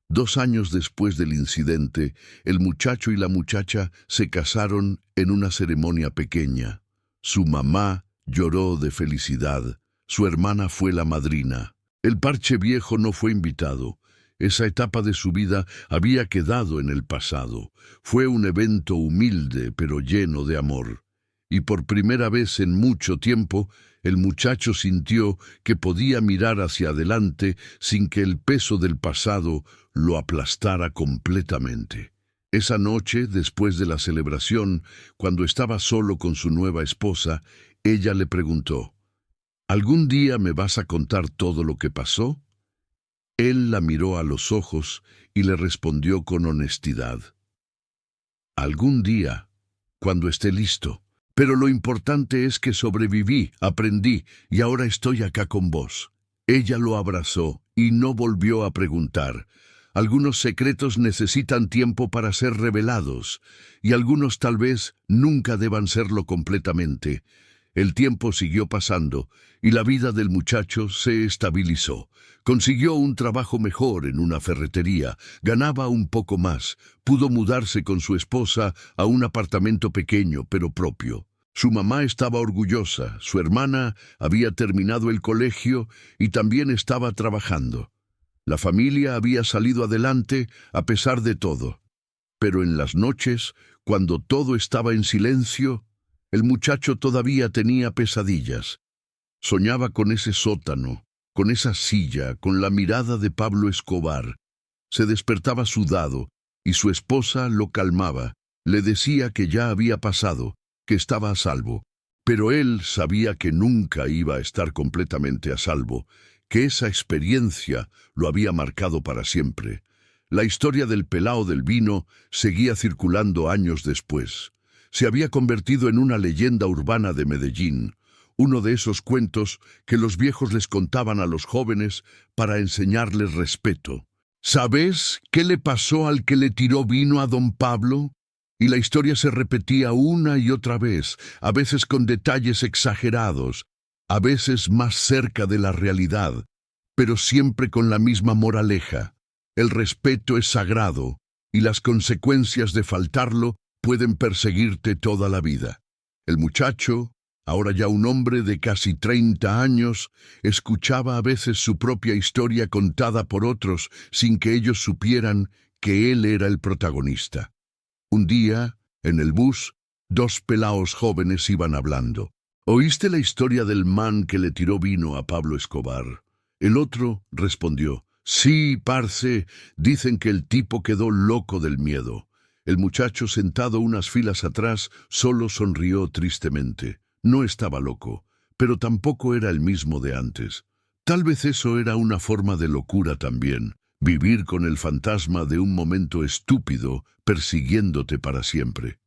2 años después del incidente, el muchacho y la muchacha se casaron en una ceremonia pequeña. Su mamá lloró de felicidad. Su hermana fue la madrina. El parche viejo no fue invitado. Esa etapa de su vida había quedado en el pasado. Fue un evento humilde, pero lleno de amor. Y por primera vez en mucho tiempo, el muchacho sintió que podía mirar hacia adelante sin que el peso del pasado lo aplastara completamente. Esa noche, después de la celebración, cuando estaba solo con su nueva esposa, ella le preguntó: ¿algún día me vas a contar todo lo que pasó? Él la miró a los ojos y le respondió con honestidad: algún día, cuando esté listo. Pero lo importante es que sobreviví, aprendí y ahora estoy acá con vos. Ella lo abrazó y no volvió a preguntar. Algunos secretos necesitan tiempo para ser revelados y algunos tal vez nunca deban serlo completamente. El tiempo siguió pasando y la vida del muchacho se estabilizó. Consiguió un trabajo mejor en una ferretería, ganaba un poco más, pudo mudarse con su esposa a un apartamento pequeño pero propio. Su mamá estaba orgullosa, su hermana había terminado el colegio y también estaba trabajando. La familia había salido adelante a pesar de todo. Pero en las noches, cuando todo estaba en silencio, el muchacho todavía tenía pesadillas. Soñaba con ese sótano, con esa silla, con la mirada de Pablo Escobar. Se despertaba sudado y su esposa lo calmaba. Le decía que ya había pasado, que estaba a salvo. Pero él sabía que nunca iba a estar completamente a salvo, que esa experiencia lo había marcado para siempre. La historia del pelao del vino seguía circulando años después. Se había convertido en una leyenda urbana de Medellín, uno de esos cuentos que los viejos les contaban a los jóvenes para enseñarles respeto. ¿Sabes qué le pasó al que le tiró vino a don Pablo? Y la historia se repetía una y otra vez, a veces con detalles exagerados, a veces más cerca de la realidad, pero siempre con la misma moraleja. El respeto es sagrado y las consecuencias de faltarlo pueden perseguirte toda la vida. El muchacho, ahora ya un hombre de casi 30 años, escuchaba a veces su propia historia contada por otros sin que ellos supieran que él era el protagonista. Un día, en el bus, 2 pelaos jóvenes iban hablando. ¿Oíste la historia del man que le tiró vino a Pablo Escobar? El otro respondió: sí, parce, dicen que el tipo quedó loco del miedo. El muchacho, sentado unas filas atrás, solo sonrió tristemente. No estaba loco, pero tampoco era el mismo de antes. Tal vez eso era una forma de locura también. Vivir con el fantasma de un momento estúpido persiguiéndote para siempre.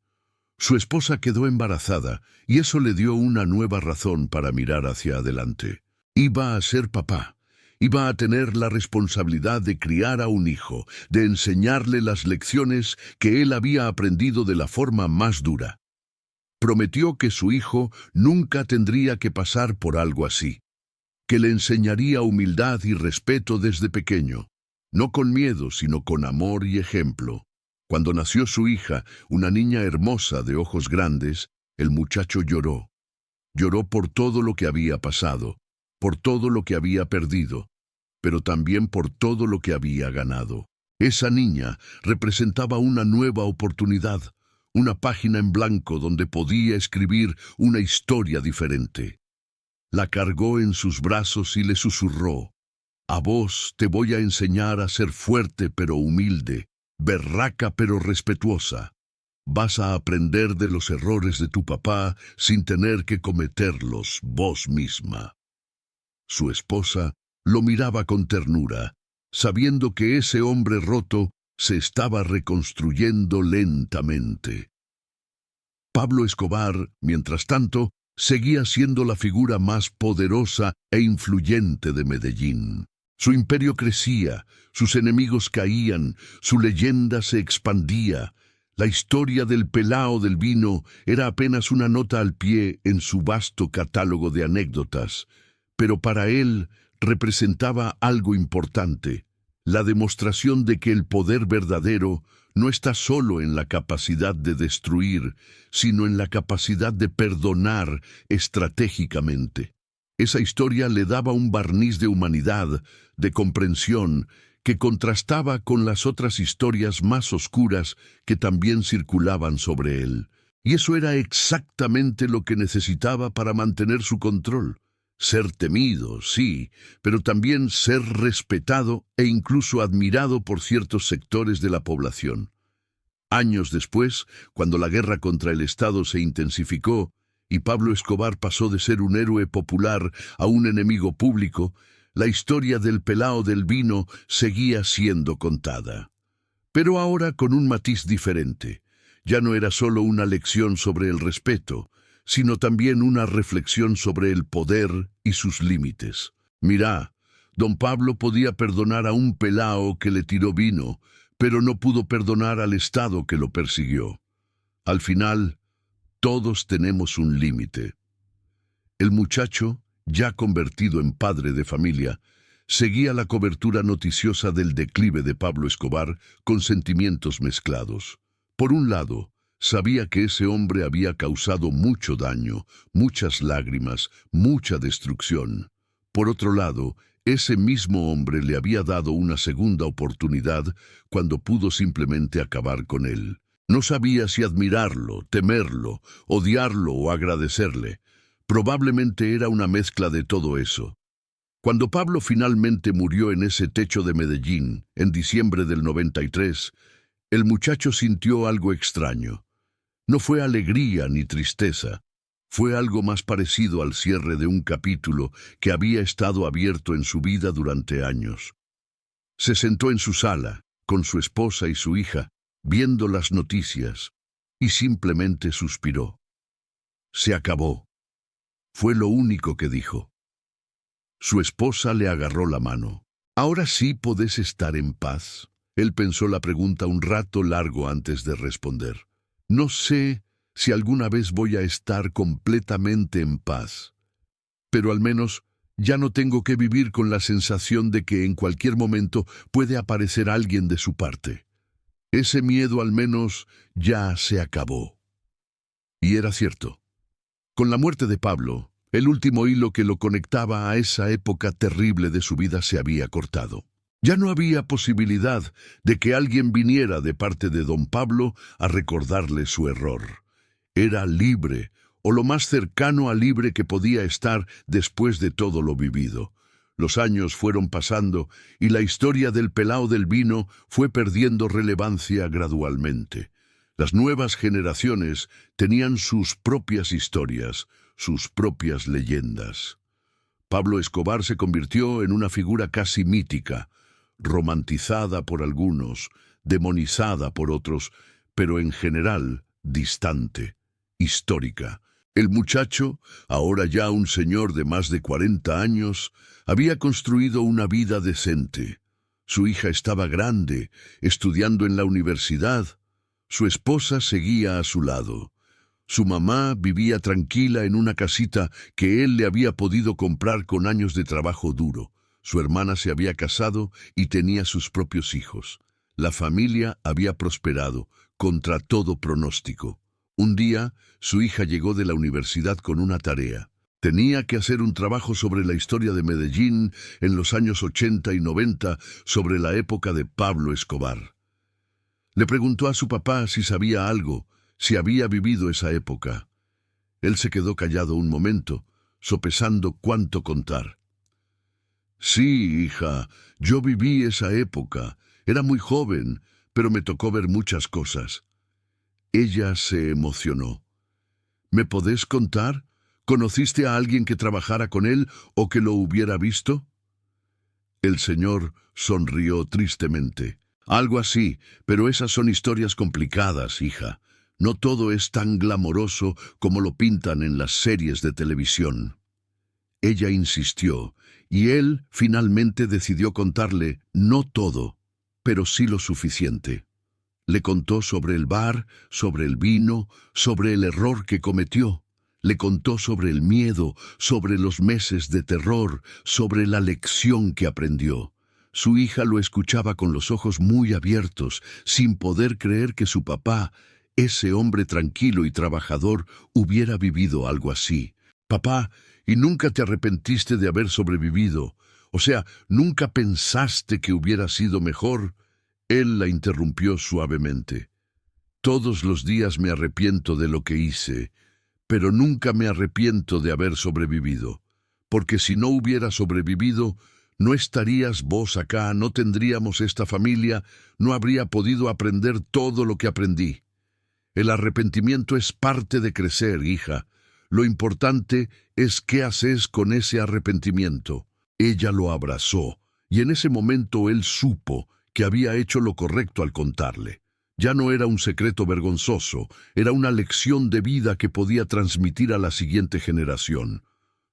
Su esposa quedó embarazada y eso le dio una nueva razón para mirar hacia adelante. Iba a ser papá. Iba a tener la responsabilidad de criar a un hijo, de enseñarle las lecciones que él había aprendido de la forma más dura. Prometió que su hijo nunca tendría que pasar por algo así, que le enseñaría humildad y respeto desde pequeño. No con miedo, sino con amor y ejemplo. Cuando nació su hija, una niña hermosa de ojos grandes, el muchacho lloró. Lloró por todo lo que había pasado, por todo lo que había perdido. pero también por todo lo que había ganado. Esa niña representaba una nueva oportunidad, una página en blanco donde podía escribir una historia diferente. La cargó en sus brazos y le susurró: «A vos te voy a enseñar a ser fuerte pero humilde, berraca pero respetuosa. Vas a aprender de los errores de tu papá sin tener que cometerlos vos misma». Su esposa lo miraba con ternura, sabiendo que ese hombre roto se estaba reconstruyendo lentamente. Pablo Escobar, mientras tanto, seguía siendo la figura más poderosa e influyente de Medellín. Su imperio crecía, sus enemigos caían, su leyenda se expandía. La historia del Pelao del Vino era apenas una nota al pie en su vasto catálogo de anécdotas, pero para él representaba algo importante, la demostración de que el poder verdadero no está solo en la capacidad de destruir, sino en la capacidad de perdonar estratégicamente. Esa historia le daba un barniz de humanidad, de comprensión, que contrastaba con las otras historias más oscuras que también circulaban sobre él. Y eso era exactamente lo que necesitaba para mantener su control. Ser temido, sí, pero también ser respetado e incluso admirado por ciertos sectores de la población. Años después, cuando la guerra contra el Estado se intensificó y Pablo Escobar pasó de ser un héroe popular a un enemigo público, la historia del Pelao del Vino seguía siendo contada. Pero ahora con un matiz diferente. Ya no era solo una lección sobre el respeto, sino también una reflexión sobre el poder y sus límites. Mirá, don Pablo podía perdonar a un pelao que le tiró vino, pero no pudo perdonar al Estado que lo persiguió. Al final, todos tenemos un límite. El muchacho, ya convertido en padre de familia, seguía la cobertura noticiosa del declive de Pablo Escobar con sentimientos mezclados. Por un lado, sabía que ese hombre había causado mucho daño, muchas lágrimas, mucha destrucción. Por otro lado, ese mismo hombre le había dado una segunda oportunidad cuando pudo simplemente acabar con él. No sabía si admirarlo, temerlo, odiarlo o agradecerle. Probablemente era una mezcla de todo eso. Cuando Pablo finalmente murió en ese techo de Medellín, en diciembre del 93, el muchacho sintió algo extraño. No fue alegría ni tristeza, fue algo más parecido al cierre de un capítulo que había estado abierto en su vida durante años. Se sentó en su sala, con su esposa y su hija, viendo las noticias, y simplemente suspiró. Se acabó. Fue lo único que dijo. Su esposa le agarró la mano. «¿Ahora sí podés estar en paz?». Él pensó la pregunta un rato largo antes de responder. «No sé si alguna vez voy a estar completamente en paz, pero al menos ya no tengo que vivir con la sensación de que en cualquier momento puede aparecer alguien de su parte. Ese miedo al menos ya se acabó». Y era cierto. Con la muerte de Pablo, el último hilo que lo conectaba a esa época terrible de su vida se había cortado. Ya no había posibilidad de que alguien viniera de parte de don Pablo a recordarle su error. Era libre, o lo más cercano a libre que podía estar después de todo lo vivido. Los años fueron pasando y la historia del Pelao del Vino fue perdiendo relevancia gradualmente. Las nuevas generaciones tenían sus propias historias, sus propias leyendas. Pablo Escobar se convirtió en una figura casi mítica, romantizada por algunos, demonizada por otros, pero en general distante, histórica. El muchacho, ahora ya un señor de más de 40 años, había construido una vida decente. Su hija estaba grande, estudiando en la universidad. Su esposa seguía a su lado. Su mamá vivía tranquila en una casita que él le había podido comprar con años de trabajo duro. Su hermana se había casado y tenía sus propios hijos. La familia había prosperado, contra todo pronóstico. Un día, su hija llegó de la universidad con una tarea. Tenía que hacer un trabajo sobre la historia de Medellín en los años 80 y 90, sobre la época de Pablo Escobar. Le preguntó a su papá si sabía algo, si había vivido esa época. Él se quedó callado un momento, sopesando cuánto contar. Sí, hija, yo viví esa época. Era muy joven, pero me tocó ver muchas cosas. Ella se emocionó. ¿Me podés contar? ¿Conociste a alguien que trabajara con él o que lo hubiera visto? El señor sonrió tristemente. Algo así, pero esas son historias complicadas, hija. No todo es tan glamoroso como lo pintan en las series de televisión. Ella insistió, y él finalmente decidió contarle no todo, pero sí lo suficiente. Le contó sobre el bar, sobre el vino, sobre el error que cometió. Le contó sobre el miedo, sobre los meses de terror, sobre la lección que aprendió. Su hija lo escuchaba con los ojos muy abiertos, sin poder creer que su papá, ese hombre tranquilo y trabajador, hubiera vivido algo así. Papá, ¿y nunca te arrepentiste de haber sobrevivido? O sea, ¿nunca pensaste que hubiera sido mejor? Él la interrumpió suavemente. Todos los días me arrepiento de lo que hice, pero nunca me arrepiento de haber sobrevivido, porque si no hubiera sobrevivido, no estarías vos acá, no tendríamos esta familia, no habría podido aprender todo lo que aprendí. El arrepentimiento es parte de crecer, hija. Lo importante es qué haces con ese arrepentimiento. Ella lo abrazó, y en ese momento él supo que había hecho lo correcto al contarle. Ya no era un secreto vergonzoso, era una lección de vida que podía transmitir a la siguiente generación.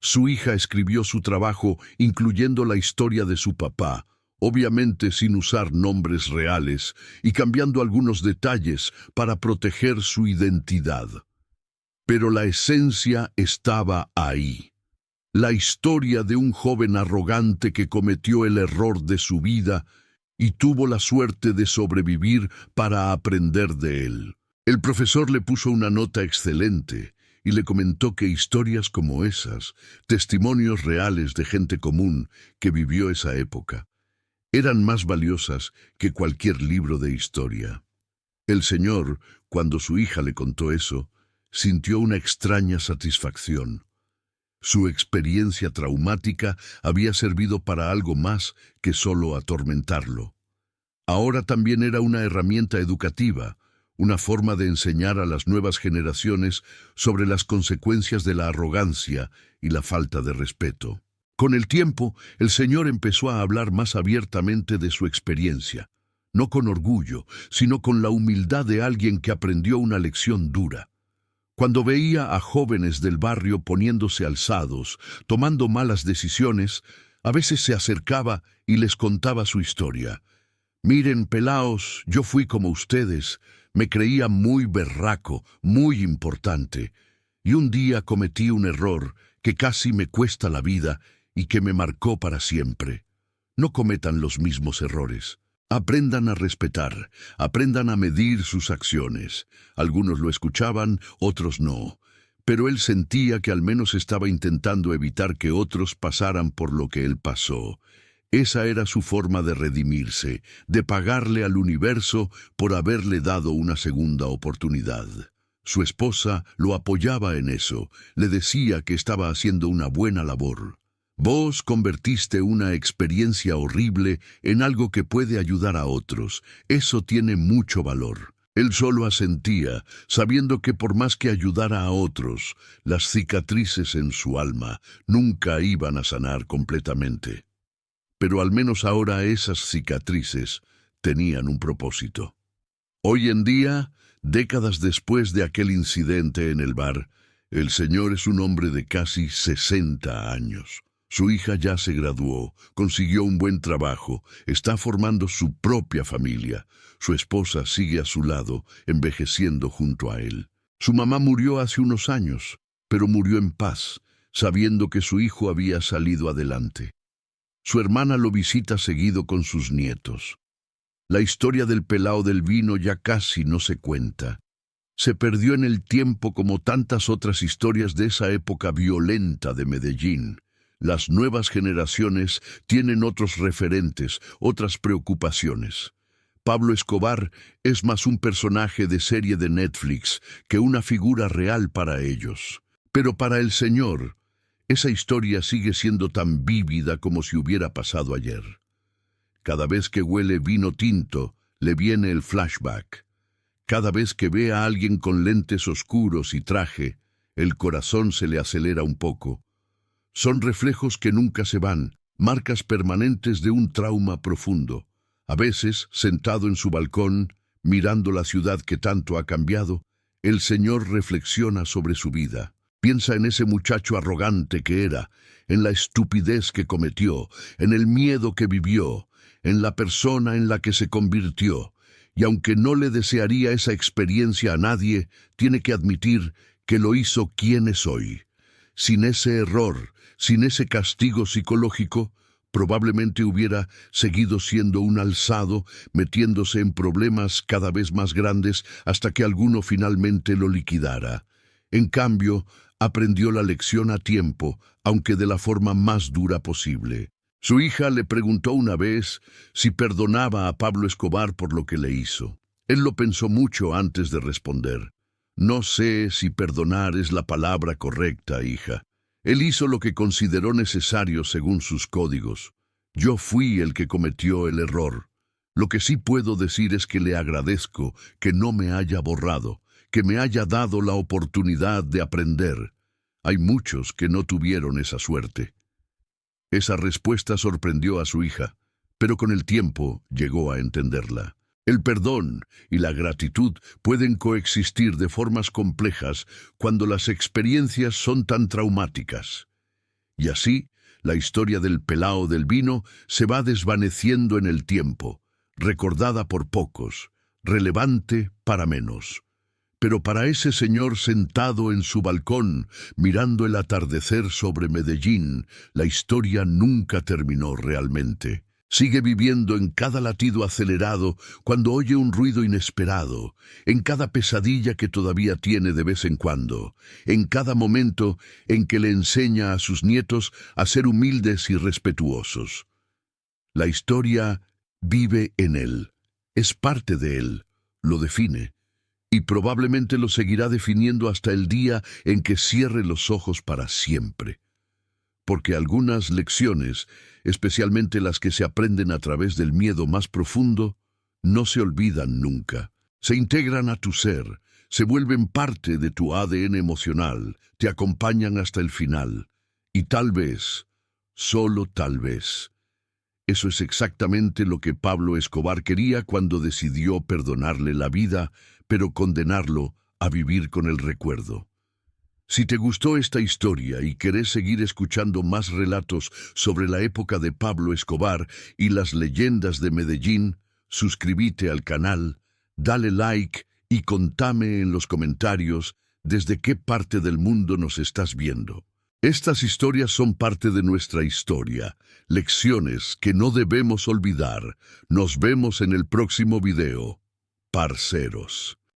Su hija escribió su trabajo incluyendo la historia de su papá, obviamente sin usar nombres reales y cambiando algunos detalles para proteger su identidad. Pero la esencia estaba ahí. La historia de un joven arrogante que cometió el error de su vida y tuvo la suerte de sobrevivir para aprender de él. El profesor le puso una nota excelente y le comentó que historias como esas, testimonios reales de gente común que vivió esa época, eran más valiosas que cualquier libro de historia. El señor, cuando su hija le contó eso, sintió una extraña satisfacción. Su experiencia traumática había servido para algo más que solo atormentarlo. Ahora también era una herramienta educativa, una forma de enseñar a las nuevas generaciones sobre las consecuencias de la arrogancia y la falta de respeto. Con el tiempo, el señor empezó a hablar más abiertamente de su experiencia, no con orgullo, sino con la humildad de alguien que aprendió una lección dura. Cuando veía a jóvenes del barrio poniéndose alzados, tomando malas decisiones, a veces se acercaba y les contaba su historia. Miren, pelaos, yo fui como ustedes, me creía muy berraco, muy importante, y un día cometí un error que casi me cuesta la vida y que me marcó para siempre. No cometan los mismos errores. Aprendan a respetar, aprendan a medir sus acciones. Algunos lo escuchaban, otros no. Pero él sentía que al menos estaba intentando evitar que otros pasaran por lo que él pasó. Esa era su forma de redimirse, de pagarle al universo por haberle dado una segunda oportunidad. Su esposa lo apoyaba en eso, le decía que estaba haciendo una buena labor. Vos convertiste una experiencia horrible en algo que puede ayudar a otros. Eso tiene mucho valor. Él solo asentía, sabiendo que por más que ayudara a otros, las cicatrices en su alma nunca iban a sanar completamente. Pero al menos ahora esas cicatrices tenían un propósito. Hoy en día, décadas después de aquel incidente en el bar, el señor es un hombre de casi 60 años. Su hija ya se graduó, consiguió un buen trabajo, está formando su propia familia. Su esposa sigue a su lado, envejeciendo junto a él. Su mamá murió hace unos años, pero murió en paz, sabiendo que su hijo había salido adelante. Su hermana lo visita seguido con sus nietos. La historia del pelao del vino ya casi no se cuenta. Se perdió en el tiempo como tantas otras historias de esa época violenta de Medellín. Las nuevas generaciones tienen otros referentes, otras preocupaciones. Pablo Escobar es más un personaje de serie de Netflix que una figura real para ellos. Pero para el Señor, esa historia sigue siendo tan vívida como si hubiera pasado ayer. Cada vez que huele vino tinto, le viene el flashback. Cada vez que ve a alguien con lentes oscuros y traje, el corazón se le acelera un poco. Son reflejos que nunca se van, marcas permanentes de un trauma profundo. A veces, sentado en su balcón, mirando la ciudad que tanto ha cambiado, el Señor reflexiona sobre su vida. Piensa en ese muchacho arrogante que era, en la estupidez que cometió, en el miedo que vivió, en la persona en la que se convirtió. Y aunque no le desearía esa experiencia a nadie, tiene que admitir que lo hizo quien es hoy. Sin ese error, sin ese castigo psicológico, probablemente hubiera seguido siendo un alzado, metiéndose en problemas cada vez más grandes hasta que alguno finalmente lo liquidara. En cambio, aprendió la lección a tiempo, aunque de la forma más dura posible. Su hija le preguntó una vez si perdonaba a Pablo Escobar por lo que le hizo. Él lo pensó mucho antes de responder. No sé si perdonar es la palabra correcta, hija. Él hizo lo que consideró necesario según sus códigos. Yo fui el que cometió el error. Lo que sí puedo decir es que le agradezco que no me haya borrado, que me haya dado la oportunidad de aprender. Hay muchos que no tuvieron esa suerte. Esa respuesta sorprendió a su hija, pero con el tiempo llegó a entenderla. El perdón y la gratitud pueden coexistir de formas complejas cuando las experiencias son tan traumáticas. Y así, la historia del pelao del vino se va desvaneciendo en el tiempo, recordada por pocos, relevante para menos. Pero para ese señor sentado en su balcón, mirando el atardecer sobre Medellín, la historia nunca terminó realmente. Sigue viviendo en cada latido acelerado cuando oye un ruido inesperado, en cada pesadilla que todavía tiene de vez en cuando, en cada momento en que le enseña a sus nietos a ser humildes y respetuosos. La historia vive en él, es parte de él, lo define. Y probablemente lo seguirá definiendo hasta el día en que cierre los ojos para siempre. Porque algunas lecciones, especialmente las que se aprenden a través del miedo más profundo, no se olvidan nunca. Se integran a tu ser, se vuelven parte de tu ADN emocional, te acompañan hasta el final. Y tal vez, solo tal vez, eso es exactamente lo que Pablo Escobar quería cuando decidió perdonarle la vida, pero condenarlo a vivir con el recuerdo. Si te gustó esta historia y querés seguir escuchando más relatos sobre la época de Pablo Escobar y las leyendas de Medellín, suscríbete al canal, dale like y contame en los comentarios desde qué parte del mundo nos estás viendo. Estas historias son parte de nuestra historia, lecciones que no debemos olvidar. Nos vemos en el próximo video, parceros.